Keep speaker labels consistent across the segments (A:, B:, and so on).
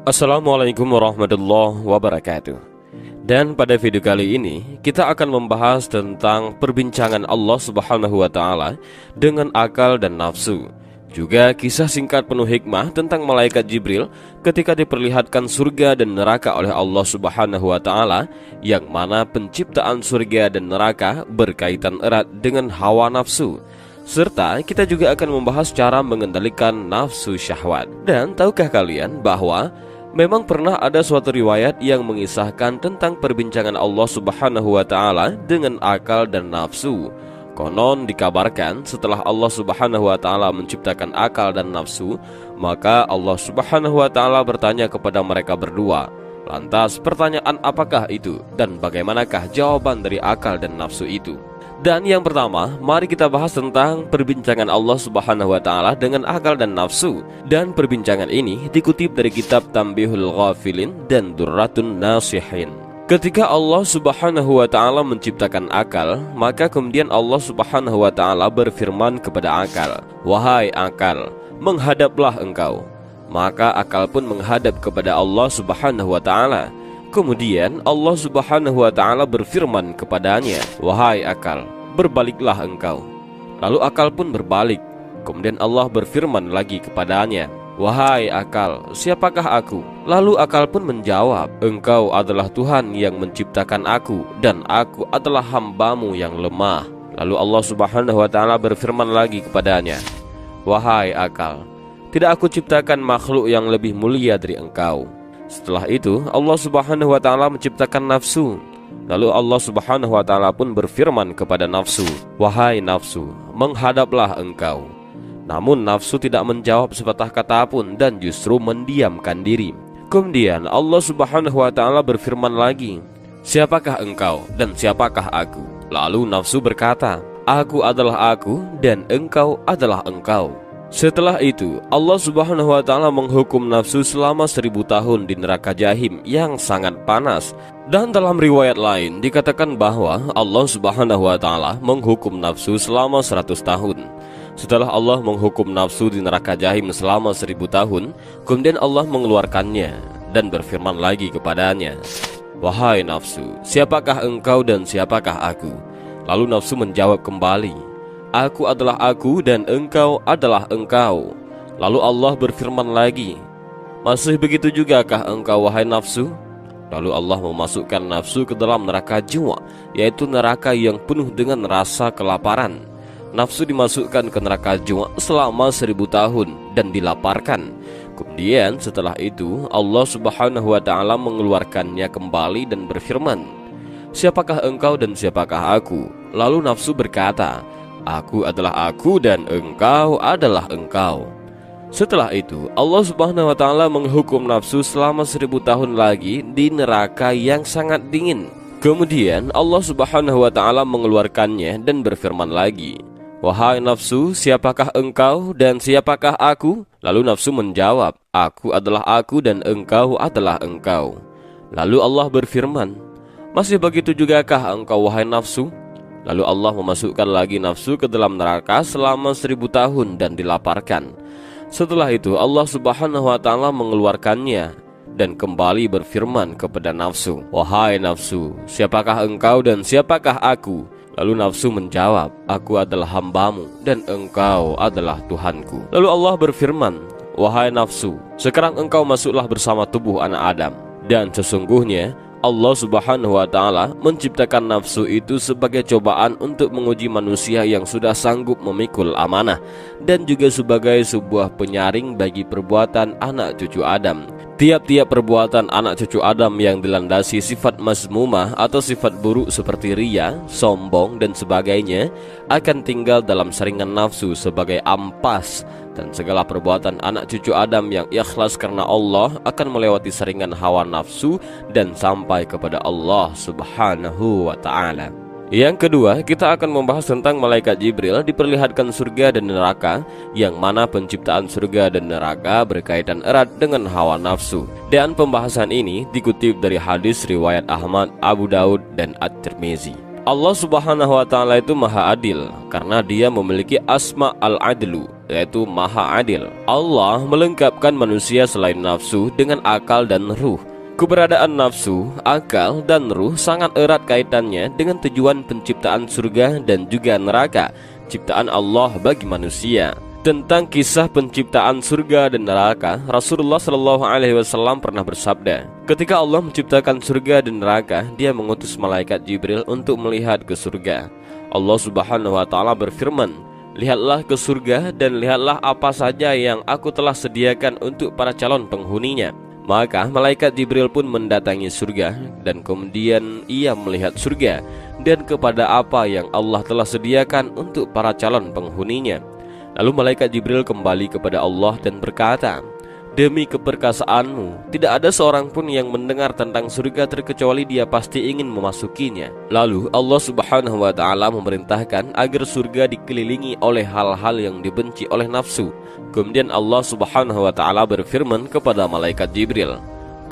A: Assalamualaikum warahmatullahi wabarakatuh. Dan pada video kali ini kita akan membahas tentang perbincangan Allah Subhanahu wa taala dengan akal dan nafsu. Juga kisah singkat penuh hikmah tentang malaikat Jibril ketika diperlihatkan surga dan neraka oleh Allah Subhanahu wa taala, yang mana penciptaan surga dan neraka berkaitan erat dengan hawa nafsu. Serta kita juga akan membahas cara mengendalikan nafsu syahwat. Dan tahukah kalian bahwa memang pernah ada suatu riwayat yang mengisahkan tentang perbincangan Allah Subhanahu wa taala dengan akal dan nafsu. Konon dikabarkan setelah Allah Subhanahu wa taala menciptakan akal dan nafsu, maka Allah Subhanahu wa taala bertanya kepada mereka berdua. Lantas pertanyaan apakah itu dan bagaimanakah jawaban dari akal dan nafsu itu? Dan yang pertama, mari kita bahas tentang perbincangan Allah Subhanahu wa taala dengan akal dan nafsu. Dan perbincangan ini dikutip dari kitab Tanbihul Ghafilin dan Durratun Nasihin. Ketika Allah Subhanahu wa taala menciptakan akal, maka kemudian Allah Subhanahu wa taala berfirman kepada akal, "Wahai akal, menghadaplah engkau." Maka akal pun menghadap kepada Allah Subhanahu wa taala. Kemudian Allah Subhanahu wa taala berfirman kepadanya, "Wahai akal, berbaliklah engkau." Lalu akal pun berbalik. Kemudian Allah berfirman lagi kepadanya, "Wahai akal, siapakah aku?" Lalu akal pun menjawab, "Engkau adalah Tuhan yang menciptakan aku, dan aku adalah hambamu yang lemah." Lalu Allah Subhanahu wa taala berfirman lagi kepadanya, "Wahai akal, tidak aku ciptakan makhluk yang lebih mulia dari engkau." Setelah itu Allah Subhanahu wa taala menciptakan nafsu. Lalu Allah Subhanahu wa taala pun berfirman kepada nafsu, "Wahai nafsu, menghadaplah engkau." Namun nafsu tidak menjawab sepatah kata pun dan justru mendiamkan diri. Kemudian Allah Subhanahu wa taala berfirman lagi, "Siapakah engkau dan siapakah aku?" Lalu nafsu berkata, "Aku adalah aku dan engkau adalah engkau." Setelah itu Allah Subhanahu wa taala menghukum nafsu selama 1000 tahun di neraka Jahim yang sangat panas. Dan dalam riwayat lain dikatakan bahwa Allah Subhanahu wa taala menghukum nafsu selama 100 tahun. Setelah Allah menghukum nafsu di neraka Jahim selama 1000 tahun, kemudian Allah mengeluarkannya dan berfirman lagi kepadanya, "Wahai nafsu, siapakah engkau dan siapakah aku?" Lalu nafsu menjawab kembali, "Aku adalah aku dan engkau adalah engkau." Lalu Allah berfirman lagi, "Masih begitu jugakah engkau, wahai nafsu?" Lalu Allah memasukkan nafsu ke dalam neraka jiwa, yaitu neraka yang penuh dengan rasa kelaparan. Nafsu dimasukkan ke neraka jiwa selama 1000 tahun dan dilaparkan. Kemudian setelah itu Allah Subhanahu wa taala mengeluarkannya kembali dan berfirman, "Siapakah engkau dan siapakah aku?" Lalu nafsu berkata, "Aku adalah aku dan engkau adalah engkau." Setelah itu Allah Subhanahu wa taala menghukum nafsu selama 1000 tahun lagi di neraka yang sangat dingin. Kemudian Allah Subhanahu wa taala mengeluarkannya dan berfirman lagi, "Wahai nafsu, siapakah engkau dan siapakah aku?" Lalu nafsu menjawab, "Aku adalah aku dan engkau adalah engkau." Lalu Allah berfirman, "Masih begitu jugakah engkau, wahai nafsu?" Lalu Allah memasukkan lagi nafsu ke dalam neraka selama 1000 tahun dan dilaparkan. Setelah itu Allah Subhanahu wa taala mengeluarkannya dan kembali berfirman kepada nafsu, "Wahai nafsu, siapakah engkau dan siapakah aku?" Lalu nafsu menjawab, "Aku adalah hambamu dan engkau adalah Tuhanku." Lalu Allah berfirman, "Wahai nafsu, sekarang engkau masuklah bersama tubuh anak Adam." Dan sesungguhnya Allah Subhanahu wa taala menciptakan nafsu itu sebagai cobaan untuk menguji manusia yang sudah sanggup memikul amanah, dan juga sebagai sebuah penyaring bagi perbuatan anak cucu Adam. Tiap-tiap perbuatan anak cucu Adam yang dilandasi sifat mazmumah atau sifat buruk seperti riya, sombong dan sebagainya akan tinggal dalam saringan nafsu sebagai ampas. Dan segala perbuatan anak cucu Adam yang ikhlas karena Allah akan melewati saringan hawa nafsu dan sampai kepada Allah Subhanahu wa ta'ala. Yang kedua, kita akan membahas tentang malaikat Jibril diperlihatkan surga dan neraka, yang mana penciptaan surga dan neraka berkaitan erat dengan hawa nafsu. Dan pembahasan ini dikutip dari hadis riwayat Ahmad, Abu Daud, dan At-Tirmizi. Allah Subhanahu wa ta'ala itu maha adil karena dia memiliki asma al-adlu, yaitu Maha Adil. Allah melengkapkan manusia selain nafsu dengan akal dan ruh. Keberadaan nafsu, akal, dan ruh sangat erat kaitannya dengan tujuan penciptaan surga dan juga neraka, ciptaan Allah bagi manusia. Tentang kisah penciptaan surga dan neraka, Rasulullah SAW pernah bersabda, ketika Allah menciptakan surga dan neraka, Dia mengutus malaikat Jibril untuk melihat ke surga. Allah Subhanahu wa Ta'ala berfirman, lihatlah ke surga dan lihatlah apa saja yang aku telah sediakan untuk para calon penghuninya. Maka malaikat Jibril pun mendatangi surga, dan kemudian ia melihat surga dan kepada apa yang Allah telah sediakan untuk para calon penghuninya. Lalu malaikat Jibril kembali kepada Allah dan berkata, demi keperkasaanmu, tidak ada seorang pun yang mendengar tentang surga terkecuali dia pasti ingin memasukinya. Lalu Allah Subhanahu wa Ta'ala memerintahkan agar surga dikelilingi oleh hal-hal yang dibenci oleh nafsu. Kemudian Allah Subhanahu wa Ta'ala berfirman kepada malaikat Jibril,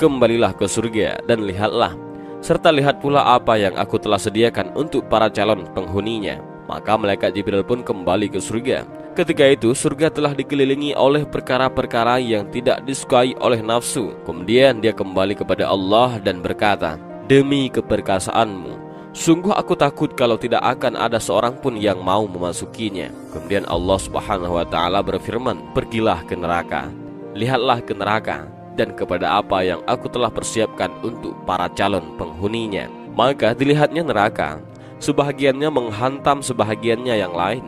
A: kembalilah ke surga dan lihatlah, serta lihat pula apa yang aku telah sediakan untuk para calon penghuninya. Maka malaikat Jibril pun kembali ke surga. Ketika itu surga telah dikelilingi oleh perkara-perkara yang tidak disukai oleh nafsu. Kemudian dia kembali kepada Allah dan berkata, demi keperkasaanmu, sungguh aku takut kalau tidak akan ada seorang pun yang mau memasukinya. Kemudian Allah Subhanahu wa Ta'ala berfirman, pergilah ke neraka, lihatlah ke neraka dan kepada apa yang aku telah persiapkan untuk para calon penghuninya. Maka dilihatnya neraka, sebahagiannya menghantam sebahagiannya yang lain.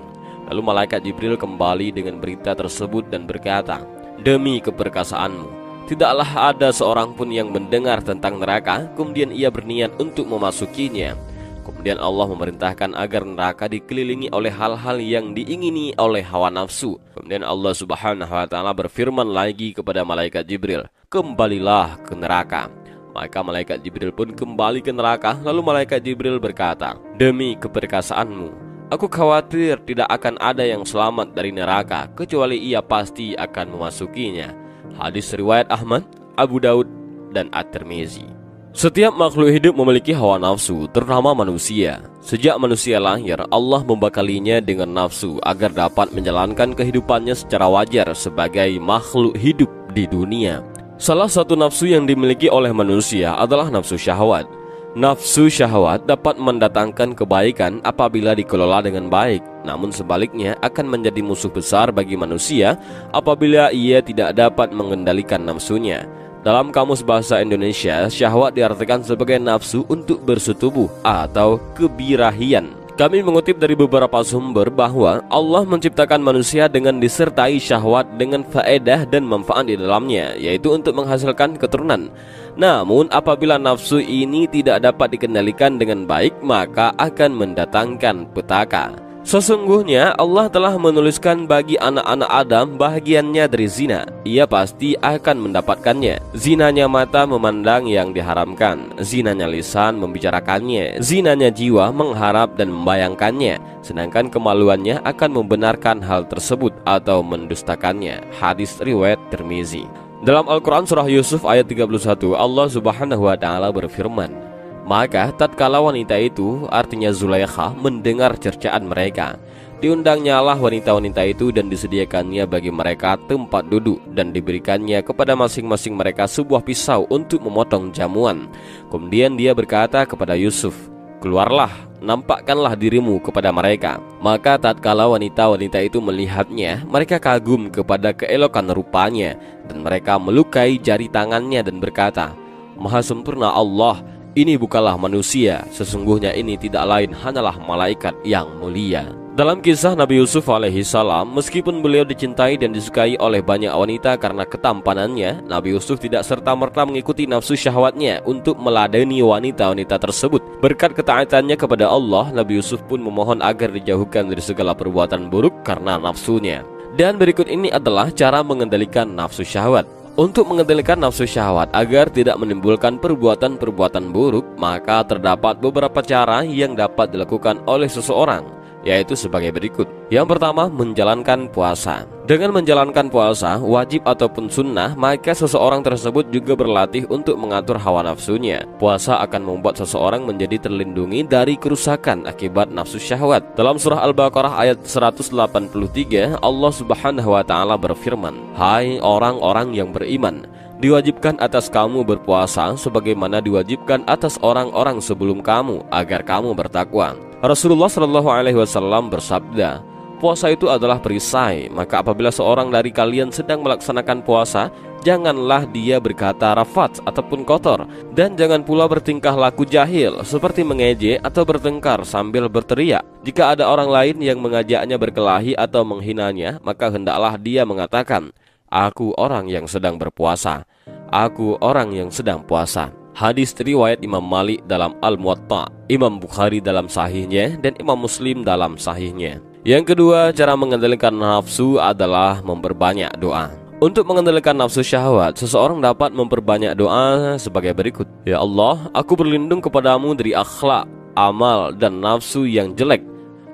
A: Lalu malaikat Jibril kembali dengan berita tersebut dan berkata, demi keperkasaanmu, tidaklah ada seorang pun yang mendengar tentang neraka kemudian ia berniat untuk memasukinya. Kemudian Allah memerintahkan agar neraka dikelilingi oleh hal-hal yang diingini oleh hawa nafsu. Kemudian Allah Subhanahu wa Ta'ala berfirman lagi kepada malaikat Jibril, kembalilah ke neraka. Maka malaikat Jibril pun kembali ke neraka. Lalu malaikat Jibril berkata, demi keperkasaanmu, aku khawatir tidak akan ada yang selamat dari neraka kecuali ia pasti akan memasukinya. Hadis riwayat Ahmad, Abu Daud, dan At-Tirmizi. Setiap makhluk hidup memiliki hawa nafsu, terutama manusia. Sejak manusia lahir, Allah membekalinya dengan nafsu agar dapat menjalankan kehidupannya secara wajar sebagai makhluk hidup di dunia. Salah satu nafsu yang dimiliki oleh manusia adalah nafsu syahwat. Nafsu syahwat dapat mendatangkan kebaikan apabila dikelola dengan baik, namun sebaliknya akan menjadi musuh besar bagi manusia apabila ia tidak dapat mengendalikan nafsunya. Dalam Kamus Bahasa Indonesia, syahwat diartikan sebagai nafsu untuk bersetubuh atau kebirahian. Kami mengutip dari beberapa sumber bahwa Allah menciptakan manusia dengan disertai syahwat dengan faedah dan manfaat di dalamnya, yaitu untuk menghasilkan keturunan. Namun apabila nafsu ini tidak dapat dikendalikan dengan baik, maka akan mendatangkan petaka. Sesungguhnya Allah telah menuliskan bagi anak-anak Adam bahagiannya dari zina. Ia pasti akan mendapatkannya. Zinanya mata memandang yang diharamkan, zinanya lisan membicarakannya, zinanya jiwa mengharap dan membayangkannya, sedangkan kemaluannya akan membenarkan hal tersebut atau mendustakannya. Hadis riwayat Tirmizi. Dalam Al-Quran surah Yusuf ayat 31, Allah Subhanahu wa Ta'ala berfirman, maka tatkala wanita itu, artinya Zulaikha, mendengar cercaan mereka, diundangnyalah wanita-wanita itu dan disediakannya bagi mereka tempat duduk dan diberikannya kepada masing-masing mereka sebuah pisau untuk memotong jamuan. Kemudian dia berkata kepada Yusuf, keluarlah, nampakkanlah dirimu kepada mereka. Maka tatkala wanita-wanita itu melihatnya, mereka kagum kepada keelokan rupanya, dan mereka melukai jari tangannya dan berkata, Maha sempurna Allah, ini bukanlah manusia, sesungguhnya ini tidak lain hanyalah malaikat yang mulia. Dalam kisah Nabi Yusuf alaihissalam, meskipun beliau dicintai dan disukai oleh banyak wanita karena ketampanannya, Nabi Yusuf tidak serta-merta mengikuti nafsu syahwatnya untuk meladeni wanita-wanita tersebut. Berkat ketaatannya kepada Allah, Nabi Yusuf pun memohon agar dijauhkan dari segala perbuatan buruk karena nafsunya. Dan berikut ini adalah cara mengendalikan nafsu syahwat. Untuk mengendalikan nafsu syahwat agar tidak menimbulkan perbuatan-perbuatan buruk, maka terdapat beberapa cara yang dapat dilakukan oleh seseorang. yaitu sebagai berikut. Yang pertama, menjalankan puasa. Dengan menjalankan puasa, wajib ataupun sunnah, maka seseorang tersebut juga berlatih untuk mengatur hawa nafsunya. Puasa akan membuat seseorang menjadi terlindungi dari kerusakan akibat nafsu syahwat. Dalam surah Al-Baqarah ayat 183, Allah Subhanahu wa taala berfirman, "Hai orang-orang yang beriman, diwajibkan atas kamu berpuasa sebagaimana diwajibkan atas orang-orang sebelum kamu agar kamu bertakwa." Rasulullah Shallallahu Alaihi Wasallam bersabda, puasa itu adalah perisai, maka apabila seorang dari kalian sedang melaksanakan puasa, janganlah dia berkata rafat ataupun kotor, dan jangan pula bertingkah laku jahil seperti mengejek atau bertengkar sambil berteriak. Jika ada orang lain yang mengajaknya berkelahi atau menghinanya, maka hendaklah dia mengatakan, "Aku orang yang sedang berpuasa. Aku orang yang sedang puasa." Hadis riwayat Imam Malik dalam Al-Muwatta, Imam Bukhari dalam sahihnya, dan Imam Muslim dalam sahihnya. Yang kedua, cara mengendalikan nafsu adalah memperbanyak doa. Untuk mengendalikan nafsu syahwat, seseorang dapat memperbanyak doa sebagai berikut. Ya Allah, aku berlindung kepadamu dari akhlak, amal, dan nafsu yang jelek.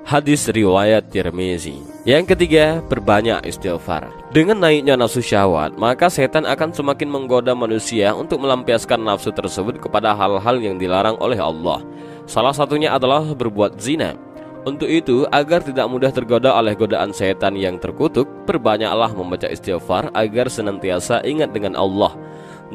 A: Hadis riwayat Tirmizi. Yang ketiga, perbanyak istighfar. Dengan naiknya nafsu syahwat, maka setan akan semakin menggoda manusia untuk melampiaskan nafsu tersebut kepada hal-hal yang dilarang oleh Allah. Salah satunya adalah berbuat zina. Untuk itu, agar tidak mudah tergoda oleh godaan setan yang terkutuk, perbanyaklah membaca istighfar agar senantiasa ingat dengan Allah.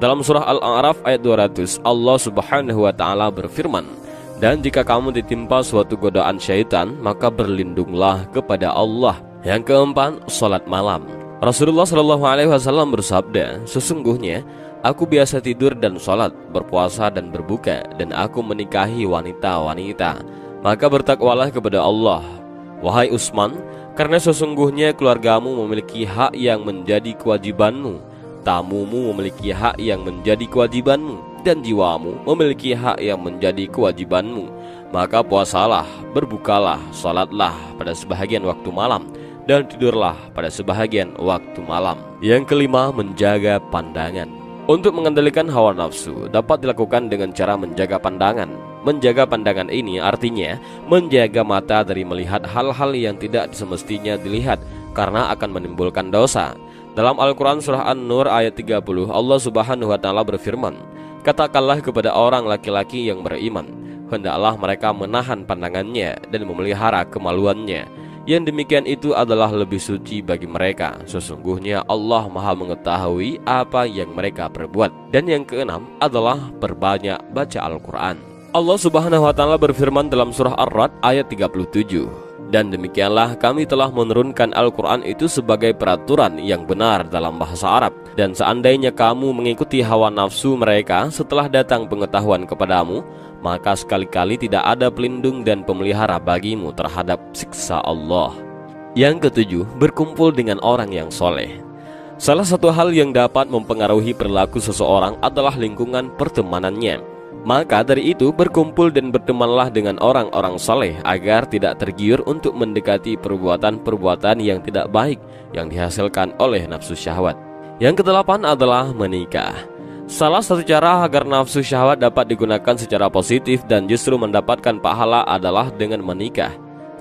A: Dalam surah Al-A'raf ayat 200, Allah Subhanahu wa taala berfirman, "Dan jika kamu ditimpa suatu godaan syaitan, maka berlindunglah kepada Allah." Yang keempat, salat malam. Rasulullah Shallallahu Alaihi Wasallam bersabda, "Sesungguhnya aku biasa tidur dan salat, berpuasa dan berbuka, dan aku menikahi wanita-wanita. Maka bertakwalah kepada Allah, wahai Utsman, karena sesungguhnya keluargamu memiliki hak yang menjadi kewajibanmu, tamumu memiliki hak yang menjadi kewajibanmu, dan jiwamu memiliki hak yang menjadi kewajibanmu. Maka puasalah, berbukalah, salatlah pada sebahagian waktu malam, dan tidurlah pada sebahagian waktu malam." Yang kelima, menjaga pandangan. Untuk mengendalikan hawa nafsu dapat dilakukan dengan cara menjaga pandangan. Menjaga pandangan ini artinya menjaga mata dari melihat hal-hal yang tidak semestinya dilihat, karena akan menimbulkan dosa. Dalam Al-Quran surah An-Nur ayat 30, Allah Subhanahu wa taala berfirman, "Katakanlah kepada orang laki-laki yang beriman, hendaklah mereka menahan pandangannya dan memelihara kemaluannya. Yang demikian itu adalah lebih suci bagi mereka. Sesungguhnya Allah Maha mengetahui apa yang mereka perbuat." Dan yang keenam adalah perbanyak baca Al-Quran. Allah Subhanahu wa taala berfirman dalam surah Ar-Ra'd ayat 37, "Dan demikianlah kami telah menurunkan Al-Quran itu sebagai peraturan yang benar dalam bahasa Arab. Dan seandainya kamu mengikuti hawa nafsu mereka setelah datang pengetahuan kepadamu, maka sekali-kali tidak ada pelindung dan pemelihara bagimu terhadap siksa Allah." Yang ketujuh, berkumpul dengan orang yang soleh. Salah satu hal yang dapat mempengaruhi perilaku seseorang adalah lingkungan pertemanannya. Maka dari itu, berkumpul dan bertemanlah dengan orang-orang saleh agar tidak tergiur untuk mendekati perbuatan-perbuatan yang tidak baik yang dihasilkan oleh nafsu syahwat. Yang kedelapan adalah menikah. Salah satu cara agar nafsu syahwat dapat digunakan secara positif dan justru mendapatkan pahala adalah dengan menikah.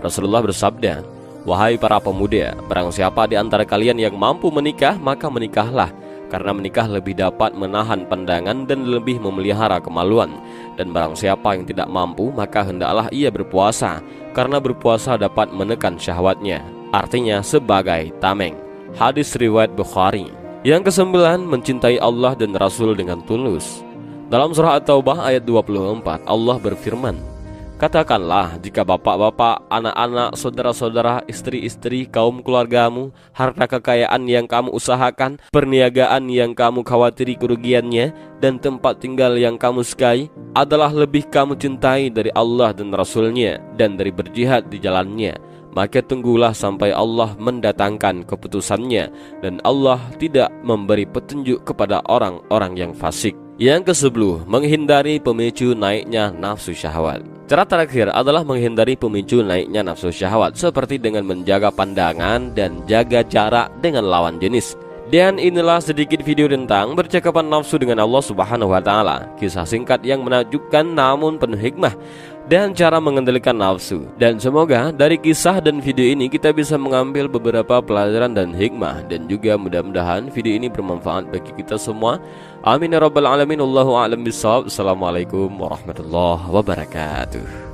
A: Rasulullah bersabda, "Wahai para pemuda, barang siapa di antara kalian yang mampu menikah, maka menikahlah. Karena menikah lebih dapat menahan pandangan dan lebih memelihara kemaluan. Dan barang siapa yang tidak mampu, maka hendaklah ia berpuasa, karena berpuasa dapat menekan syahwatnya." Artinya sebagai tameng. Hadis riwayat Bukhari. Yang kesembilan, mencintai Allah dan Rasul dengan tulus. Dalam surah At-Taubah ayat 24, Allah berfirman, "Katakanlah, jika bapak-bapak, anak-anak, saudara-saudara, istri-istri, kaum keluargamu, harta kekayaan yang kamu usahakan, perniagaan yang kamu khawatiri kerugiannya, dan tempat tinggal yang kamu sukai, adalah lebih kamu cintai dari Allah dan Rasulnya, dan dari berjihad di jalannya, maka tunggulah sampai Allah mendatangkan keputusannya, dan Allah tidak memberi petunjuk kepada orang-orang yang fasik." Yang ke-10, menghindari pemicu naiknya nafsu syahwat. Cara terakhir adalah menghindari pemicu naiknya nafsu syahwat, seperti dengan menjaga pandangan dan jaga jarak dengan lawan jenis. Dan inilah sedikit video tentang percakapan nafsu dengan Allah Subhanahu wa taala. Kisah singkat yang menakjubkan namun penuh hikmah. dan cara mengendalikan nafsu. Dan semoga dari kisah dan video ini kita bisa mengambil beberapa pelajaran dan hikmah, dan juga mudah-mudahan video ini bermanfaat bagi kita semua. Amin ya rabbal alamin. Allahu a'lam bishawab. Assalamualaikum warahmatullahi wabarakatuh.